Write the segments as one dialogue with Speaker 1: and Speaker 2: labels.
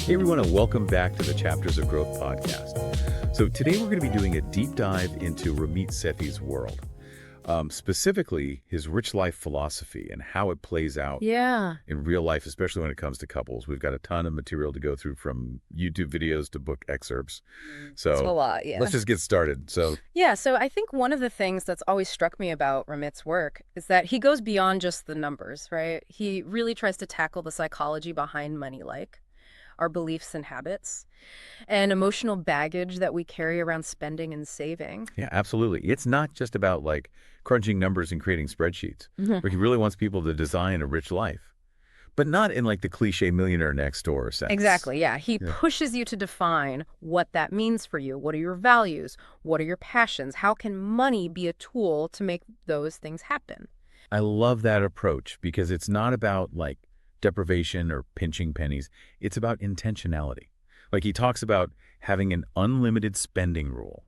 Speaker 1: Hey everyone, and welcome back to the Chapters of Growth podcast. So today we're going to be doing a deep dive into Ramit Sethi's world, specifically his rich life philosophy and how it plays out
Speaker 2: Yeah.
Speaker 1: in real life, especially when it comes to couples. We've got a ton of material to go through, from YouTube videos to book excerpts.
Speaker 2: It's a
Speaker 1: So
Speaker 2: lot, yeah.
Speaker 1: let's just get started. So
Speaker 2: Yeah, so I think one of the things that's always struck me about Ramit's work is that he goes beyond just the numbers, right? He really tries to tackle the psychology behind money, like our beliefs and habits, and emotional baggage that we carry around spending and saving.
Speaker 1: yeah, absolutely. It's not just about like crunching numbers and creating spreadsheets,
Speaker 2: Mhm.
Speaker 1: where he really wants people to design a rich life, but not in like the cliche millionaire next door sense.
Speaker 2: Exactly, yeah. He
Speaker 1: Yeah.
Speaker 2: pushes you to define what that means for you. What are your values? What are your passions? How can money be a tool to make those things happen?
Speaker 1: I love that approach because it's not about like deprivation or pinching pennies. It's about intentionality. Like he talks about having an unlimited spending rule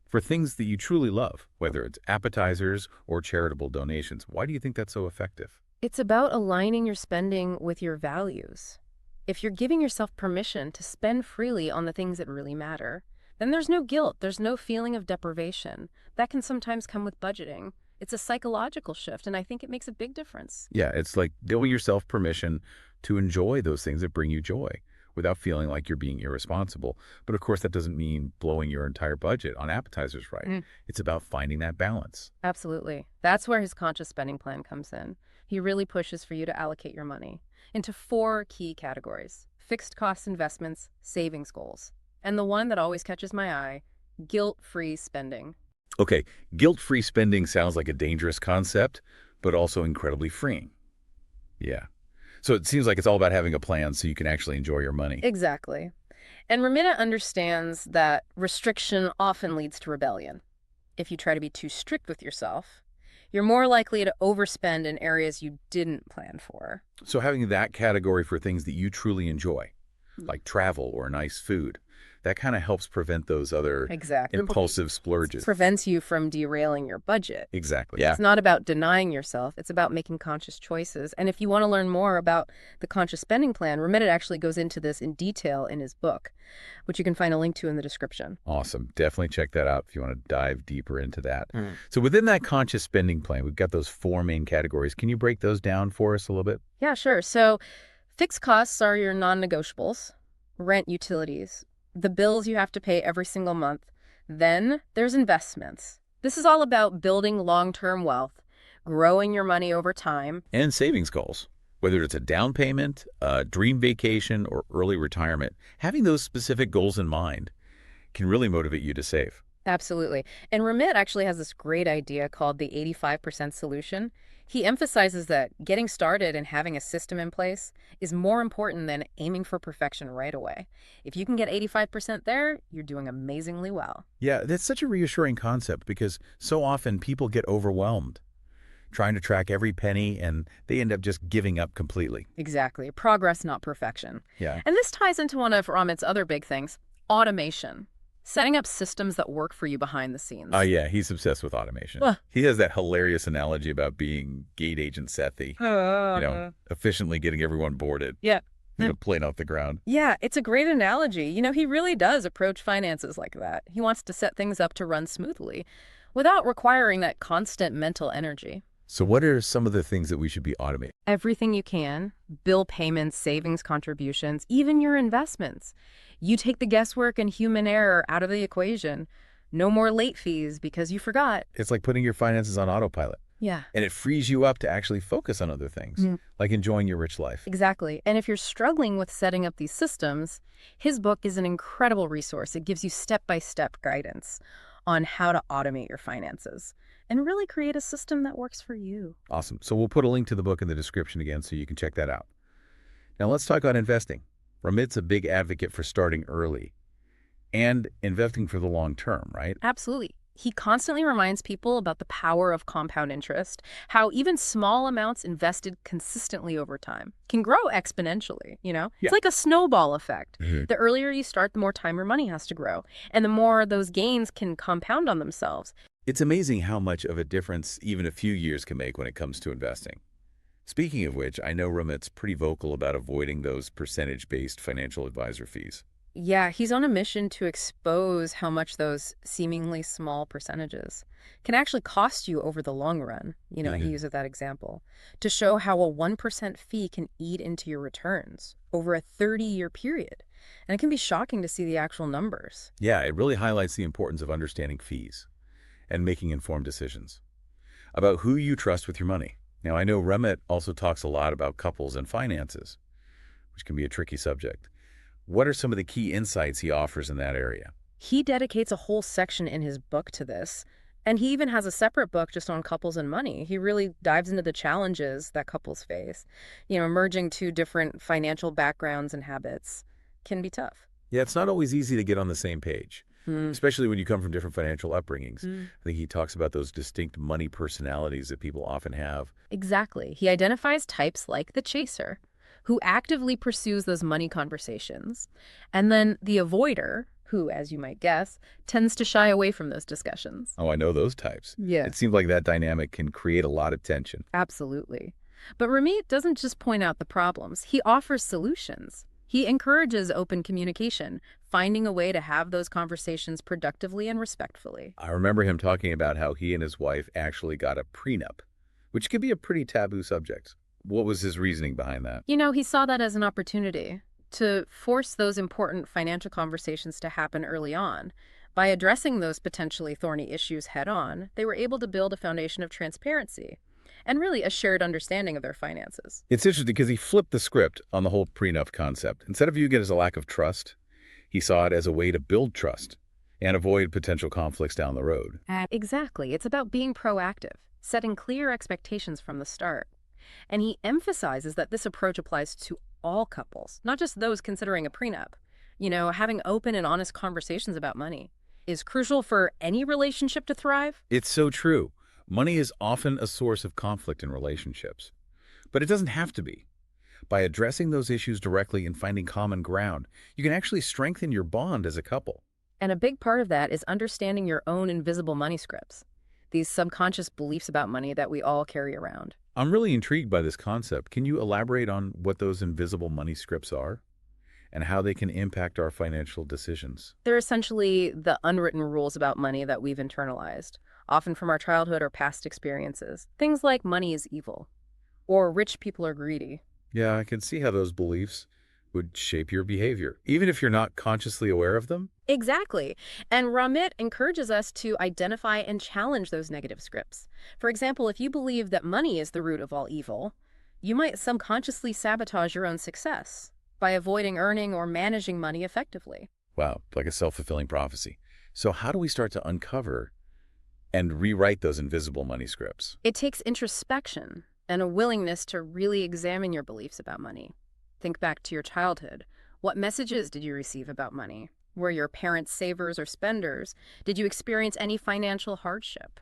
Speaker 1: for things that you truly love, whether it's appetizers or charitable donations. Why do you think that's so effective?
Speaker 2: It's about aligning your spending with your values. If you're giving yourself permission to spend freely on the things that really matter, then there's no guilt, there's no feeling of deprivation. That can sometimes come with budgeting. It's a psychological shift, and I think it makes a big difference.
Speaker 1: Yeah, it's like giving yourself permission to enjoy those things that bring you joy without feeling like you're being irresponsible. But of course, that doesn't mean blowing your entire budget on appetizers, right?
Speaker 2: Mm.
Speaker 1: It's about finding that balance.
Speaker 2: Absolutely. That's where his conscious spending plan comes in. He really pushes for you to allocate your money into 4 key categories: fixed cost investments, savings goals, and the one that always catches my eye, guilt-free spending.
Speaker 1: Okay, guilt-free spending sounds like a dangerous concept, but also incredibly freeing. Yeah. So it seems like it's all about having a plan so you can actually enjoy your money.
Speaker 2: Exactly. And Ramita understands that restriction often leads to rebellion. If you try to be too strict with yourself, you're more likely to overspend in areas you didn't plan for.
Speaker 1: So having that category for things that you truly enjoy, like travel or nice food, that kind of helps prevent those other
Speaker 2: Exactly.
Speaker 1: impulsive splurges.
Speaker 2: Prevents you from derailing your budget.
Speaker 1: Exactly. Yeah.
Speaker 2: It's not about denying yourself. It's about making conscious choices. And if you want to learn more about the conscious spending plan, Ramita actually goes into this in detail in his book, which you can find a link to in the description.
Speaker 1: Awesome. Definitely check that out if you want to dive deeper into that. So within that conscious spending plan, we've got those 4 main categories. Can you break those down for us a little bit?
Speaker 2: Yeah, sure. So fixed costs are your non-negotiables: rent, utilities, the bills you have to pay every single month. Then there's investments. This is all about building long-term wealth, growing your money over time.
Speaker 1: And savings goals, whether it's a down payment, a dream vacation, or early retirement. Having those specific goals in mind can really motivate you to save.
Speaker 2: Absolutely. And Ramit actually has this great idea called the 85% solution. He emphasizes that getting started and having a system in place is more important than aiming for perfection right away. If you can get 85% there, you're doing amazingly well.
Speaker 1: Yeah, that's such a reassuring concept because so often people get overwhelmed trying to track every penny and they end up just giving up completely.
Speaker 2: Exactly. Progress, not perfection.
Speaker 1: Yeah.
Speaker 2: And this ties into one of Ramit's other big things: automation. Setting up systems that work for you behind the scenes.
Speaker 1: Oh, yeah, he's obsessed with automation.
Speaker 2: Ugh.
Speaker 1: He has that hilarious analogy about being gate agent Sethi, efficiently getting everyone boarded,
Speaker 2: Yeah.
Speaker 1: plane off the ground.
Speaker 2: Yeah, it's a great analogy. He really does approach finances like that. He wants to set things up to run smoothly without requiring that constant mental energy.
Speaker 1: So what are some of the things that we should be automating?
Speaker 2: Everything you can: bill payments, savings contributions, even your investments. You take the guesswork and human error out of the equation. No more late fees because you forgot.
Speaker 1: It's like putting your finances on autopilot,
Speaker 2: Yeah.
Speaker 1: and it frees you up to actually focus on other things, like enjoying your rich life.
Speaker 2: Exactly. And if you're struggling with setting up these systems, his book is an incredible resource. It gives you step-by-step guidance on how to automate your finances and really create a system that works for you.
Speaker 1: Awesome. So we'll put a link to the book in the description again so you can check that out. Now let's talk about investing. Ramit's a big advocate for starting early and investing for the long term, right?
Speaker 2: Absolutely. He constantly reminds people about the power of compound interest, how even small amounts invested consistently over time can grow exponentially.
Speaker 1: Yeah.
Speaker 2: It's like a snowball effect.
Speaker 1: Mhm.
Speaker 2: The earlier you start, the more time your money has to grow, and the more those gains can compound on themselves.
Speaker 1: It's amazing how much of a difference even a few years can make when it comes to investing. Speaking of which, I know Ramit's pretty vocal about avoiding those percentage-based financial advisor fees.
Speaker 2: Yeah, he's on a mission to expose how much those seemingly small percentages can actually cost you over the long run. And he
Speaker 1: Yeah.
Speaker 2: uses that example to show how a 1% fee can eat into your returns over a 30-year period. And it can be shocking to see the actual numbers.
Speaker 1: Yeah, it really highlights the importance of understanding fees and making informed decisions about who you trust with your money. Now, I know Ramit also talks a lot about couples and finances, which can be a tricky subject. What are some of the key insights he offers in that area?
Speaker 2: He dedicates a whole section in his book to this, and he even has a separate book just on couples and money. He really dives into the challenges that couples face. Merging two different financial backgrounds and habits can be tough.
Speaker 1: Yeah, it's not always easy to get on the same page,
Speaker 2: Mm.
Speaker 1: especially when you come from different financial upbringings.
Speaker 2: Mm.
Speaker 1: I think he talks about those distinct money personalities that people often have.
Speaker 2: Exactly. He identifies types like the chaser, who actively pursues those money conversations, and then the avoider, who, as you might guess, tends to shy away from those discussions.
Speaker 1: Oh, I know those types.
Speaker 2: Yeah.
Speaker 1: It seems like that dynamic can create a lot of tension.
Speaker 2: Absolutely. But Ramit doesn't just point out the problems, he offers solutions. He encourages open communication, finding a way to have those conversations productively and respectfully.
Speaker 1: I remember him talking about how he and his wife actually got a prenup, which can be a pretty taboo subject. What was his reasoning behind that?
Speaker 2: He saw that as an opportunity to force those important financial conversations to happen early on. By addressing those potentially thorny issues head on, they were able to build a foundation of transparency and really a shared understanding of their finances.
Speaker 1: It's interesting because he flipped the script on the whole prenup concept. Instead of viewing it as a lack of trust, he saw it as a way to build trust and avoid potential conflicts down the road.
Speaker 2: Exactly. It's about being proactive, setting clear expectations from the start. And he emphasizes that this approach applies to all couples, not just those considering a prenup. Having open and honest conversations about money is crucial for any relationship to thrive.
Speaker 1: It's so true. Money is often a source of conflict in relationships, but it doesn't have to be. By addressing those issues directly and finding common ground, you can actually strengthen your bond as a couple.
Speaker 2: And a big part of that is understanding your own invisible money scripts, these subconscious beliefs about money that we all carry around.
Speaker 1: I'm really intrigued by this concept. Can you elaborate on what those invisible money scripts are and how they can impact our financial decisions?
Speaker 2: They're essentially the unwritten rules about money that we've internalized, often from our childhood or past experiences. Things like money is evil, or rich people are greedy.
Speaker 1: Yeah, I can see how those beliefs would shape your behavior, even if you're not consciously aware of them.
Speaker 2: Exactly. And Ramit encourages us to identify and challenge those negative scripts. For example, if you believe that money is the root of all evil, you might subconsciously sabotage your own success by avoiding earning or managing money effectively.
Speaker 1: Wow, like a self-fulfilling prophecy. So how do we start to uncover and rewrite those invisible money scripts?
Speaker 2: It takes introspection and a willingness to really examine your beliefs about money. Think back to your childhood. What messages did you receive about money? Were your parents savers or spenders? Did you experience any financial hardship?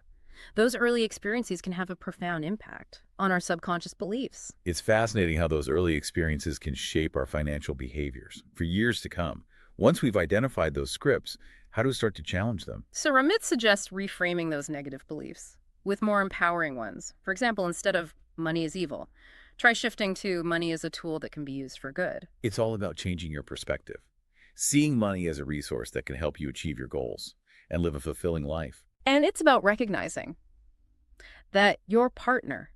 Speaker 2: Those early experiences can have a profound impact on our subconscious beliefs.
Speaker 1: It's fascinating how those early experiences can shape our financial behaviors for years to come. Once we've identified those scripts, how do we start to challenge them?
Speaker 2: So Ramit suggests reframing those negative beliefs with more empowering ones. For example, instead of money is evil, try shifting to money is a tool that can be used for good.
Speaker 1: It's all about changing your perspective, seeing money as a resource that can help you achieve your goals and live a fulfilling life.
Speaker 2: And it's about recognizing that your partner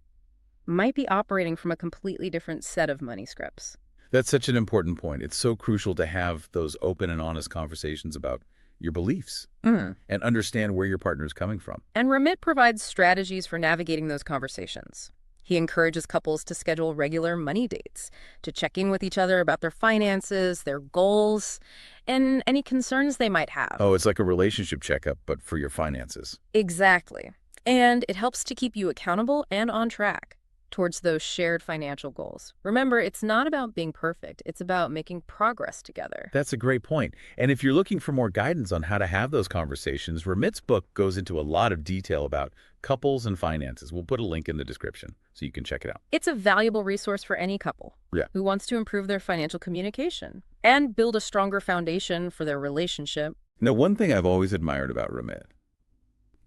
Speaker 2: might be operating from a completely different set of money scripts.
Speaker 1: That's such an important point. It's so crucial to have those open and honest conversations about your beliefs and understand where your partner is coming from.
Speaker 2: And Ramit provides strategies for navigating those conversations. He encourages couples to schedule regular money dates, to check in with each other about their finances, their goals, and any concerns they might have.
Speaker 1: Oh, it's like a relationship checkup, but for your finances.
Speaker 2: Exactly. And it helps to keep you accountable and on track towards those shared financial goals. Remember, it's not about being perfect. It's about making progress together.
Speaker 1: That's a great point. And if you're looking for more guidance on how to have those conversations, Ramit's book goes into a lot of detail about couples and finances. We'll put a link in the description so you can check it out.
Speaker 2: It's a valuable resource for any couple who wants to improve their financial communication and build a stronger foundation for their relationship.
Speaker 1: Now, one thing I've always admired about Ramit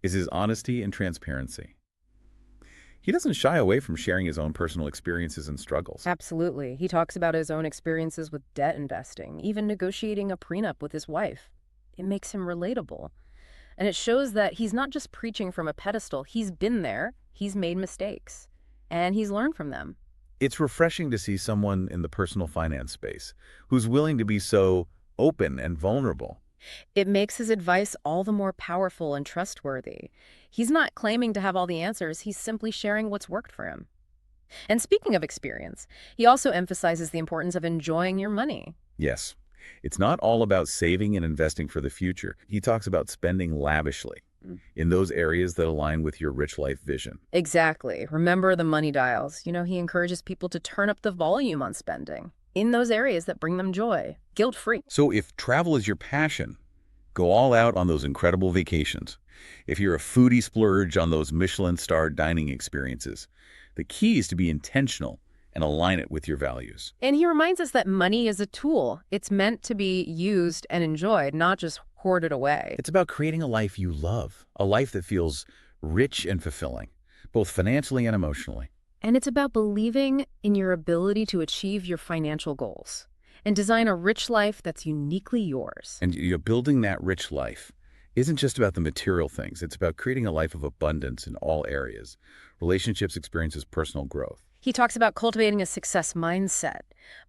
Speaker 1: is his honesty and transparency. He doesn't shy away from sharing his own personal experiences and struggles.
Speaker 2: Absolutely. He talks about his own experiences with debt investing, even negotiating a prenup with his wife. It makes him relatable. And it shows that he's not just preaching from a pedestal. He's been there, he's made mistakes, and he's learned from them.
Speaker 1: It's refreshing to see someone in the personal finance space who's willing to be so open and vulnerable.
Speaker 2: It makes his advice all the more powerful and trustworthy. He's not claiming to have all the answers, he's simply sharing what's worked for him. And speaking of experience, he also emphasizes the importance of enjoying your money.
Speaker 1: Yes, it's not all about saving and investing for the future. He talks about spending lavishly in those areas that align with your rich life vision.
Speaker 2: Exactly. Remember the money dials. He encourages people to turn up the volume on spending in those areas that bring them joy, guilt-free.
Speaker 1: So if travel is your passion, go all out on those incredible vacations. If you're a foodie, splurge on those Michelin-starred dining experiences. The key is to be intentional and align it with your values.
Speaker 2: And he reminds us that money is a tool. It's meant to be used and enjoyed, not just hoarded away.
Speaker 1: It's about creating a life you love, a life that feels rich and fulfilling, both financially and emotionally.
Speaker 2: And it's about believing in your ability to achieve your financial goals and design a rich life that's uniquely yours.
Speaker 1: And building that rich life isn't just about the material things. It's about creating a life of abundance in all areas: relationships, experiences, personal growth.
Speaker 2: He talks about cultivating a success mindset,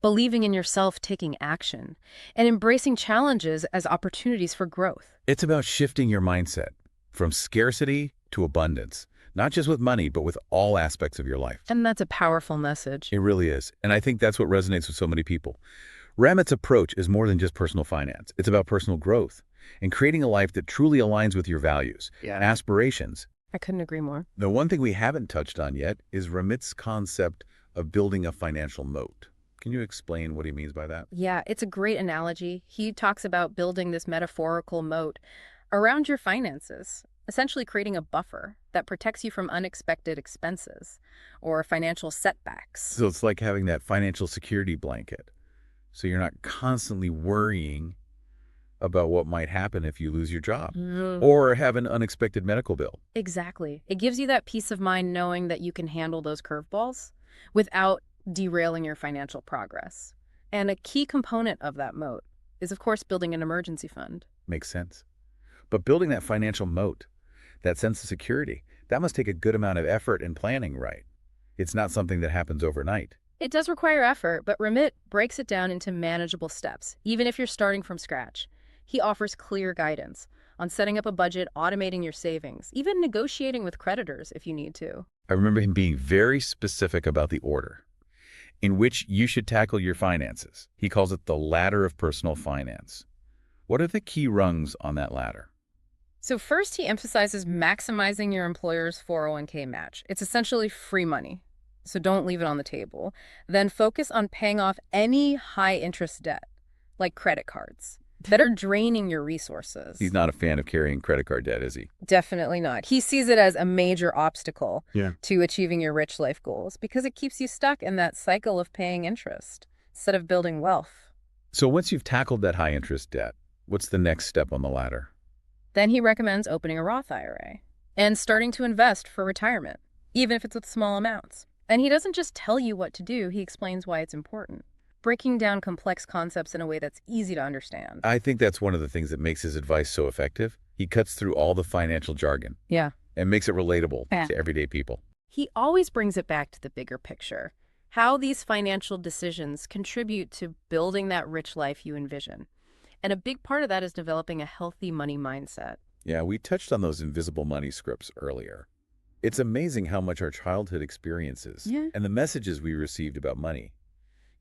Speaker 2: believing in yourself, taking action, and embracing challenges as opportunities for growth.
Speaker 1: It's about shifting your mindset from scarcity to abundance, not just with money, but with all aspects of your life.
Speaker 2: And that's a powerful message.
Speaker 1: It really is. And I think that's what resonates with so many people. Ramit's approach is more than just personal finance. It's about personal growth and creating a life that truly aligns with your values and aspirations.
Speaker 2: I couldn't agree more.
Speaker 1: The one thing we haven't touched on yet is Ramit's concept of building a financial moat. Can you explain what he means by that?
Speaker 2: Yeah, it's a great analogy. He talks about building this metaphorical moat around your finances, essentially creating a buffer that protects you from unexpected expenses or financial setbacks.
Speaker 1: So it's like having that financial security blanket. So you're not constantly worrying about what might happen if you lose your job or have an unexpected medical bill.
Speaker 2: Exactly. It gives you that peace of mind knowing that you can handle those curveballs without derailing your financial progress. And a key component of that moat is, of course, building an emergency fund.
Speaker 1: Makes sense. But building that financial moat, that sense of security, that must take a good amount of effort and planning, right? It's not something that happens overnight.
Speaker 2: It does require effort, but Ramit breaks it down into manageable steps, even if you're starting from scratch. He offers clear guidance on setting up a budget, automating your savings, even negotiating with creditors if you need to.
Speaker 1: I remember him being very specific about the order in which you should tackle your finances. He calls it the ladder of personal finance. What are the key rungs on that ladder?
Speaker 2: So first, he emphasizes maximizing your employer's 401k match. It's essentially free money, so don't leave it on the table. Then focus on paying off any high-interest debt, like credit cards, that are draining your resources.
Speaker 1: He's not a fan of carrying credit card debt, is he?
Speaker 2: Definitely not. He sees it as a major obstacle
Speaker 1: Yeah.
Speaker 2: to achieving your rich life goals because it keeps you stuck in that cycle of paying interest instead of building wealth.
Speaker 1: So once you've tackled that high interest debt, what's the next step on the ladder?
Speaker 2: Then he recommends opening a Roth IRA and starting to invest for retirement, even if it's with small amounts. And he doesn't just tell you what to do, he explains why it's important, breaking down complex concepts in a way that's easy to understand.
Speaker 1: I think that's one of the things that makes his advice so effective. He cuts through all the financial jargon
Speaker 2: Yeah.
Speaker 1: and makes it relatable to everyday people.
Speaker 2: He always brings it back to the bigger picture, how these financial decisions contribute to building that rich life you envision. And a big part of that is developing a healthy money mindset.
Speaker 1: Yeah, we touched on those invisible money scripts earlier. It's amazing how much our childhood experiences and the messages we received about money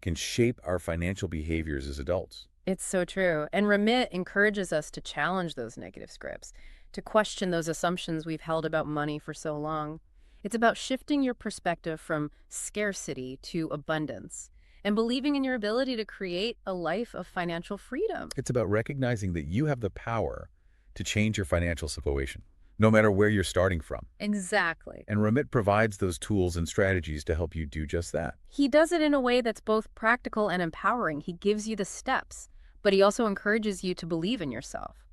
Speaker 1: can shape our financial behaviors as adults.
Speaker 2: It's so true. And Ramit encourages us to challenge those negative scripts, to question those assumptions we've held about money for so long. It's about shifting your perspective from scarcity to abundance and believing in your ability to create a life of financial freedom.
Speaker 1: It's about recognizing that you have the power to change your financial situation, no matter where you're starting from.
Speaker 2: Exactly.
Speaker 1: And Ramit provides those tools and strategies to help you do just that.
Speaker 2: He does it in a way that's both practical and empowering. He gives you the steps, but he also encourages you to believe in yourself.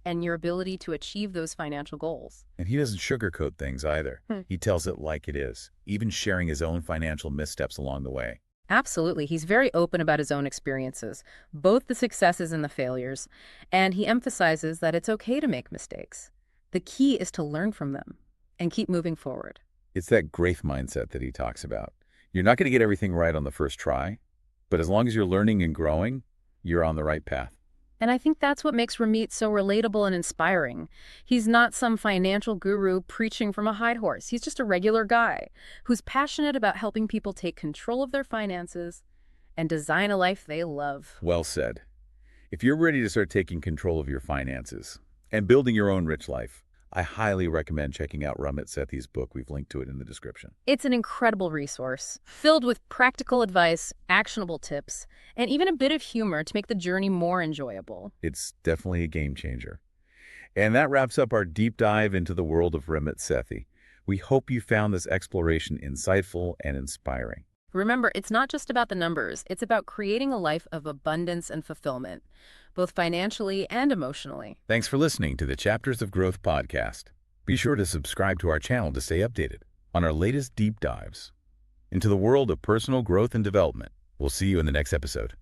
Speaker 2: and your ability to achieve those financial goals.
Speaker 1: And he doesn't sugarcoat things either. He tells it like it is, even sharing his own financial missteps along the way.
Speaker 2: Absolutely. He's very open about his own experiences, both the successes and the failures, and he emphasizes that it's okay to make mistakes. The key is to learn from them and keep moving forward.
Speaker 1: It's that growth mindset that he talks about. You're not going to get everything right on the first try, but as long as you're learning and growing, you're on the right path.
Speaker 2: And I think that's what makes Ramit so relatable and inspiring. He's not some financial guru preaching from a high horse. He's just a regular guy who's passionate about helping people take control of their finances and design a life they love.
Speaker 1: Well said. If you're ready to start taking control of your finances and building your own rich life, I highly recommend checking out Ramit Sethi's book. We've linked to it in the description.
Speaker 2: It's an incredible resource, filled with practical advice, actionable tips, and even a bit of humor to make the journey more enjoyable.
Speaker 1: It's definitely a game changer. And that wraps up our deep dive into the world of Ramit Sethi. We hope you found this exploration insightful and inspiring.
Speaker 2: Remember, it's not just about the numbers. It's about creating a life of abundance and fulfillment, both financially and emotionally.
Speaker 1: Thanks for listening to the Chapters of Growth podcast. Be sure to subscribe to our channel to stay updated on our latest deep dives into the world of personal growth and development. We'll see you in the next episode.